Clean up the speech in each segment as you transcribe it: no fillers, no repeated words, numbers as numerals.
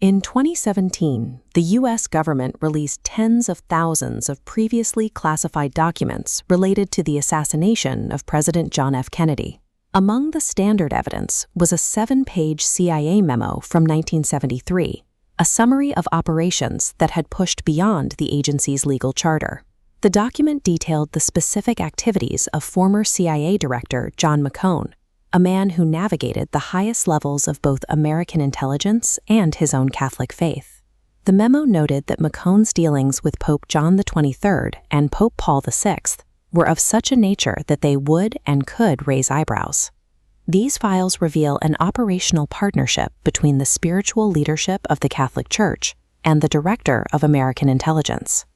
In 2017, the U.S. government released tens of thousands of previously classified documents related to the assassination of President John F. Kennedy. Among the standard evidence was a 7-page CIA memo from 1973, a summary of operations that had pushed beyond the agency's legal charter. The document detailed the specific activities of former CIA Director John McCone, a man who navigated the highest levels of both American intelligence and his own Catholic faith. The memo noted that McCone's dealings with Pope John XXIII and Pope Paul VI were of such a nature that they would and could raise eyebrows. These files reveal an operational partnership between the spiritual leadership of the Catholic Church and the Director of American Intelligence.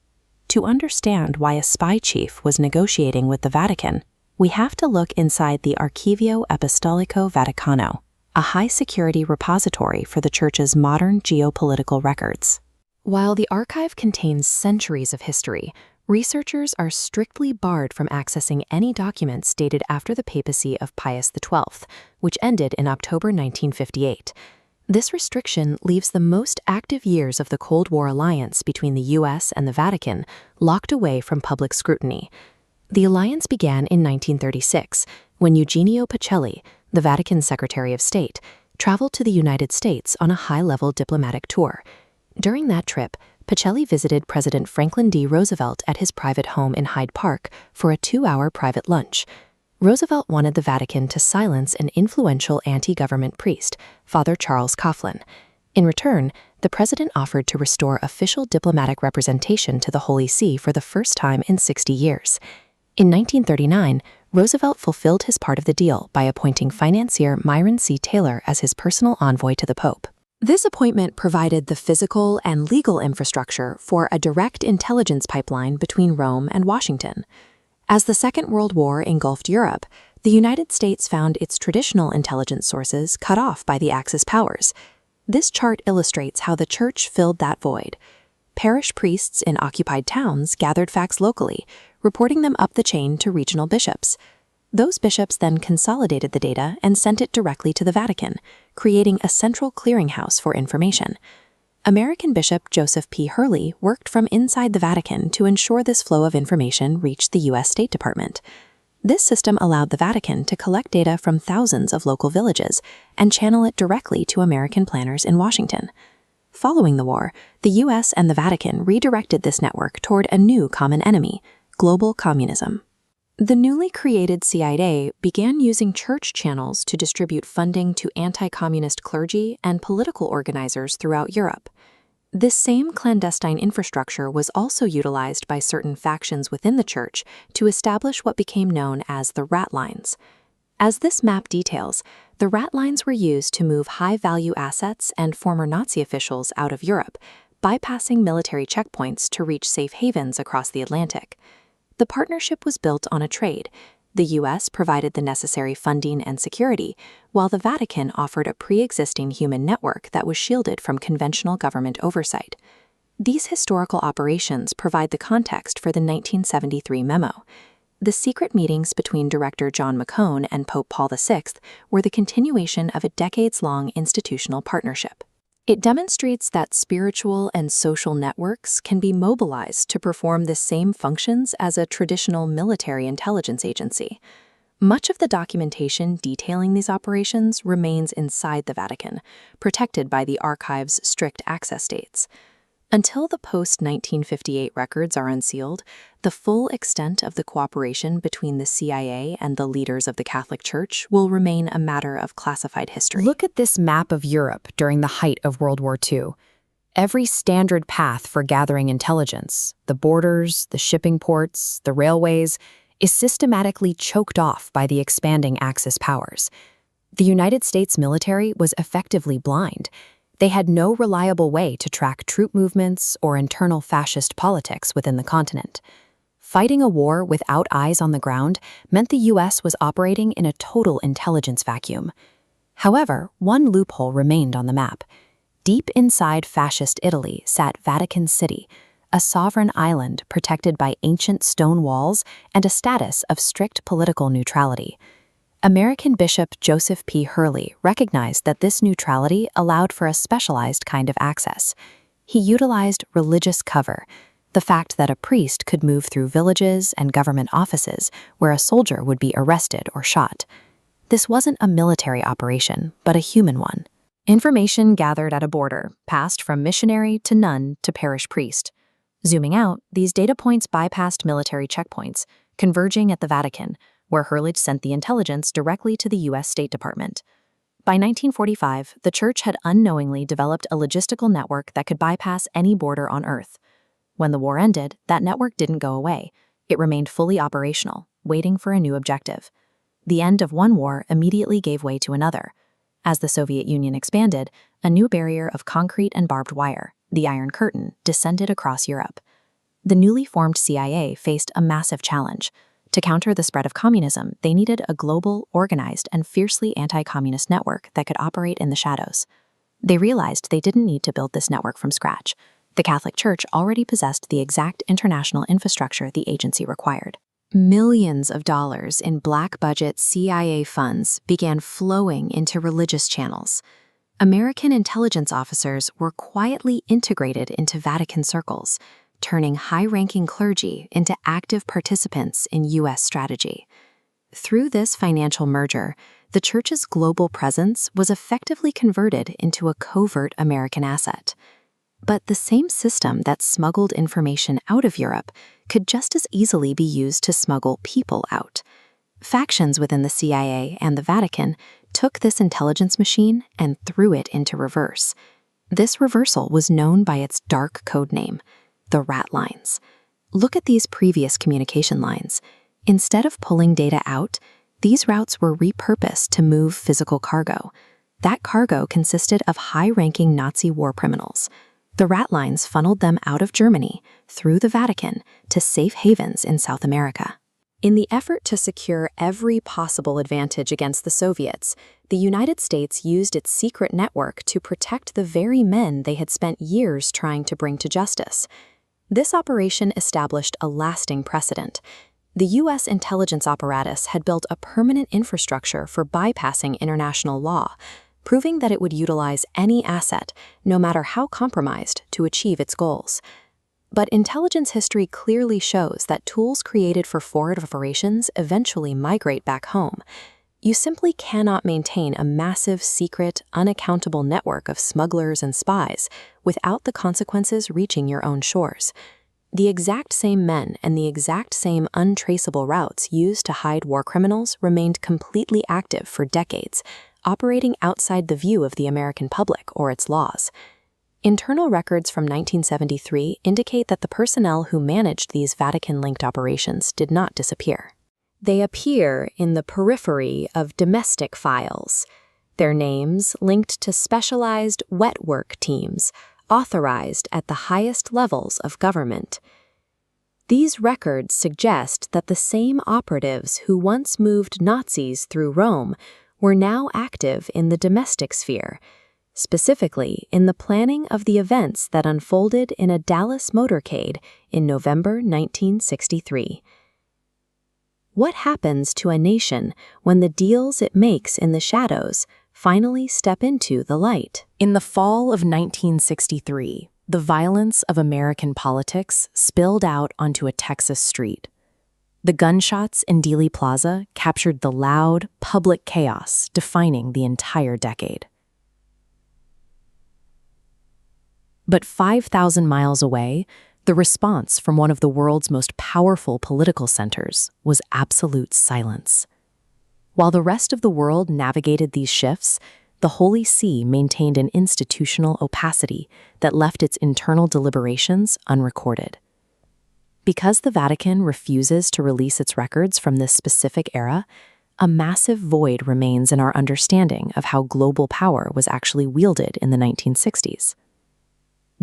To understand why a spy chief was negotiating with the Vatican, we have to look inside the Archivio Apostolico Vaticano, a high-security repository for the Church's modern geopolitical records. While the archive contains centuries of history, researchers are strictly barred from accessing any documents dated after the papacy of Pius XII, which ended in October 1958. This restriction leaves the most active years of the Cold War alliance between the U.S. and the Vatican locked away from public scrutiny. The alliance began in 1936, when Eugenio Pacelli, the Vatican Secretary of State, traveled to the United States on a high-level diplomatic tour. During that trip, Pacelli visited President Franklin D. Roosevelt at his private home in Hyde Park for a 2-hour private lunch. Roosevelt wanted the Vatican to silence an influential anti-government priest, Father Charles Coughlin. In return, the president offered to restore official diplomatic representation to the Holy See for the first time in 60 years. In 1939, Roosevelt fulfilled his part of the deal by appointing financier Myron C. Taylor as his personal envoy to the Pope. This appointment provided the physical and legal infrastructure for a direct intelligence pipeline between Rome and Washington. As the Second World War engulfed Europe, the United States found its traditional intelligence sources cut off by the Axis powers. This chart illustrates how the Church filled that void. Parish priests in occupied towns gathered facts locally, reporting them up the chain to regional bishops. Those bishops then consolidated the data and sent it directly to the Vatican, creating a central clearinghouse for information. American Bishop Joseph P. Hurley worked from inside the Vatican to ensure this flow of information reached the U.S. State Department. This system allowed the Vatican to collect data from thousands of local villages and channel it directly to American planners in Washington. Following the war, the U.S. and the Vatican redirected this network toward a new common enemy: global communism. The newly created CIA began using church channels to distribute funding to anti-communist clergy and political organizers throughout Europe. This same clandestine infrastructure was also utilized by certain factions within the church to establish what became known as the rat lines. As this map details, the rat lines were used to move high-value assets and former Nazi officials out of Europe, bypassing military checkpoints to reach safe havens across the Atlantic. The partnership was built on a trade. The U.S. provided the necessary funding and security, while the Vatican offered a pre-existing human network that was shielded from conventional government oversight. These historical operations provide the context for the 1973 memo. The secret meetings between Director John McCone and Pope Paul VI were the continuation of a decades-long institutional partnership. It demonstrates that spiritual and social networks can be mobilized to perform the same functions as a traditional military intelligence agency. Much of the documentation detailing these operations remains inside the Vatican, protected by the archive's strict access dates. Until the post-1958 records are unsealed, the full extent of the cooperation between the CIA and the leaders of the Catholic Church will remain a matter of classified history. Look at this map of Europe during the height of World War II. Every standard path for gathering intelligence, the borders, the shipping ports, the railways, is systematically choked off by the expanding Axis powers. The United States military was effectively blind. They had no reliable way to track troop movements or internal fascist politics within the continent. Fighting a war without eyes on the ground meant the U.S. was operating in a total intelligence vacuum. However, one loophole remained on the map. Deep inside fascist Italy sat Vatican City, a sovereign island protected by ancient stone walls and a status of strict political neutrality. American Bishop Joseph P. Hurley recognized that this neutrality allowed for a specialized kind of access. He utilized religious cover, the fact that a priest could move through villages and government offices where a soldier would be arrested or shot. This wasn't a military operation, but a human one. Information gathered at a border passed from missionary to nun to parish priest. Zooming out, these data points bypassed military checkpoints, converging at the Vatican, where Hurley sent the intelligence directly to the U.S. State Department. By 1945, the Church had unknowingly developed a logistical network that could bypass any border on Earth. When the war ended, that network didn't go away. It remained fully operational, waiting for a new objective. The end of one war immediately gave way to another. As the Soviet Union expanded, a new barrier of concrete and barbed wire, the Iron Curtain, descended across Europe. The newly formed CIA faced a massive challenge. To counter the spread of communism, they needed a global, organized, and fiercely anti-communist network that could operate in the shadows. They realized they didn't need to build this network from scratch. The Catholic Church already possessed the exact international infrastructure the agency required. Millions of dollars in black-budget CIA funds began flowing into religious channels. American intelligence officers were quietly integrated into Vatican circles, turning high-ranking clergy into active participants in U.S. strategy. Through this financial merger, the Church's global presence was effectively converted into a covert American asset. But the same system that smuggled information out of Europe could just as easily be used to smuggle people out. Factions within the CIA and the Vatican took this intelligence machine and threw it into reverse. This reversal was known by its dark code name, the rat lines. Look at these previous communication lines. Instead of pulling data out, these routes were repurposed to move physical cargo. That cargo consisted of high-ranking Nazi war criminals. The rat lines funneled them out of Germany, through the Vatican, to safe havens in South America. In the effort to secure every possible advantage against the Soviets, the United States used its secret network to protect the very men they had spent years trying to bring to justice. This operation established a lasting precedent. The U.S. intelligence apparatus had built a permanent infrastructure for bypassing international law, proving that it would utilize any asset, no matter how compromised, to achieve its goals. But intelligence history clearly shows that tools created for forward operations eventually migrate back home. You simply cannot maintain a massive, secret, unaccountable network of smugglers and spies without the consequences reaching your own shores. The exact same men and the exact same untraceable routes used to hide war criminals remained completely active for decades, operating outside the view of the American public or its laws. Internal records from 1973 indicate that the personnel who managed these Vatican-linked operations did not disappear. They appear in the periphery of domestic files, their names linked to specialized wet work teams authorized at the highest levels of government. These records suggest that the same operatives who once moved Nazis through Rome were now active in the domestic sphere, specifically in the planning of the events that unfolded in a Dallas motorcade in November 1963. What happens to a nation when the deals it makes in the shadows finally step into the light? In the fall of 1963, the violence of American politics spilled out onto a Texas street. The gunshots in Dealey Plaza captured the loud, public chaos defining the entire decade. But 5,000 miles away, the response from one of the world's most powerful political centers was absolute silence. While the rest of the world navigated these shifts, the Holy See maintained an institutional opacity that left its internal deliberations unrecorded. Because the Vatican refuses to release its records from this specific era, a massive void remains in our understanding of how global power was actually wielded in the 1960s.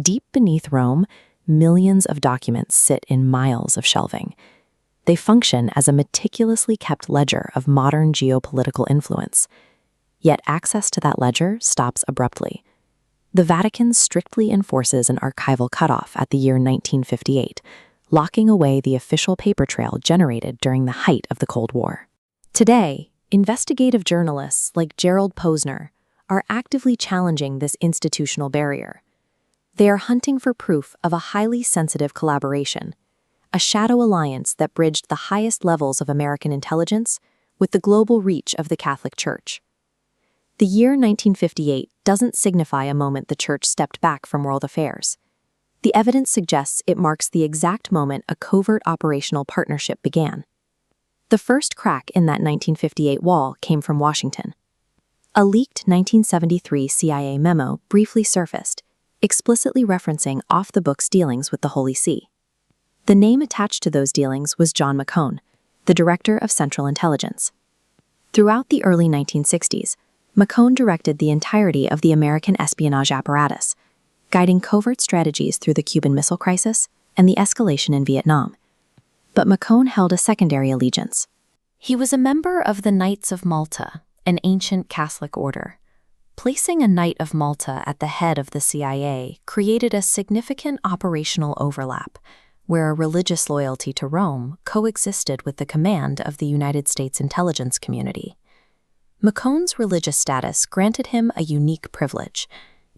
Deep beneath Rome, millions of documents sit in miles of shelving. They function as a meticulously kept ledger of modern geopolitical influence. Yet access to that ledger stops abruptly. The Vatican strictly enforces an archival cutoff at the year 1958, locking away the official paper trail generated during the height of the Cold War. Today, investigative journalists like Gerald Posner are actively challenging this institutional barrier. They are hunting for proof of a highly sensitive collaboration, a shadow alliance that bridged the highest levels of American intelligence with the global reach of the Catholic Church. The year 1958 doesn't signify a moment the Church stepped back from world affairs. The evidence suggests it marks the exact moment a covert operational partnership began. The first crack in that 1958 wall came from Washington. A leaked 1973 CIA memo briefly surfaced, explicitly referencing off-the-books dealings with the Holy See. The name attached to those dealings was John McCone, the Director of Central Intelligence. Throughout the early 1960s, McCone directed the entirety of the American espionage apparatus, guiding covert strategies through the Cuban Missile Crisis and the escalation in Vietnam. But McCone held a secondary allegiance. He was a member of the Knights of Malta, an ancient Catholic order. Placing a Knight of Malta at the head of the CIA created a significant operational overlap, where a religious loyalty to Rome coexisted with the command of the United States intelligence community. McCone's religious status granted him a unique privilege: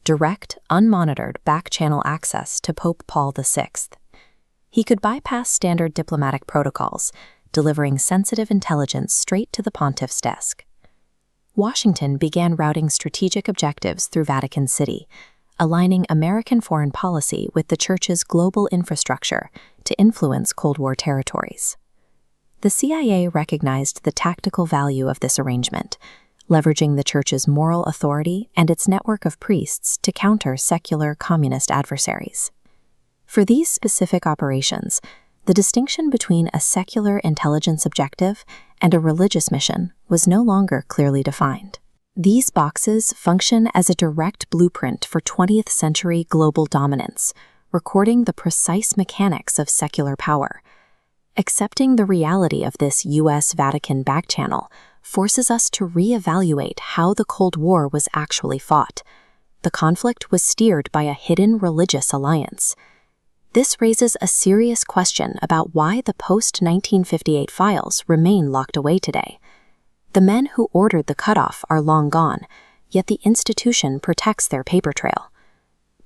direct, unmonitored back-channel access to Pope Paul VI. He could bypass standard diplomatic protocols, delivering sensitive intelligence straight to the pontiff's desk. Washington began routing strategic objectives through Vatican City, aligning American foreign policy with the Church's global infrastructure to influence Cold War territories. The CIA recognized the tactical value of this arrangement, leveraging the Church's moral authority and its network of priests to counter secular communist adversaries. For these specific operations, the distinction between a secular intelligence objective and a religious mission was no longer clearly defined. These boxes function as a direct blueprint for 20th century global dominance, recording the precise mechanics of secular power. Accepting the reality of this U.S. Vatican backchannel forces us to reevaluate how the Cold War was actually fought. The conflict was steered by a hidden religious alliance. This raises a serious question about why the post-1958 files remain locked away today. The men who ordered the cutoff are long gone, yet the institution protects their paper trail.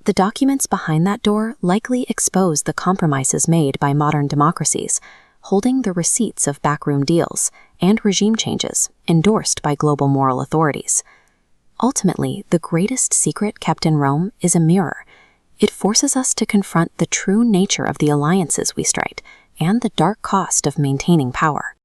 The documents behind that door likely expose the compromises made by modern democracies, holding the receipts of backroom deals and regime changes endorsed by global moral authorities. Ultimately, the greatest secret kept in Rome is a mirror. It forces us to confront the true nature of the alliances we strike and the dark cost of maintaining power.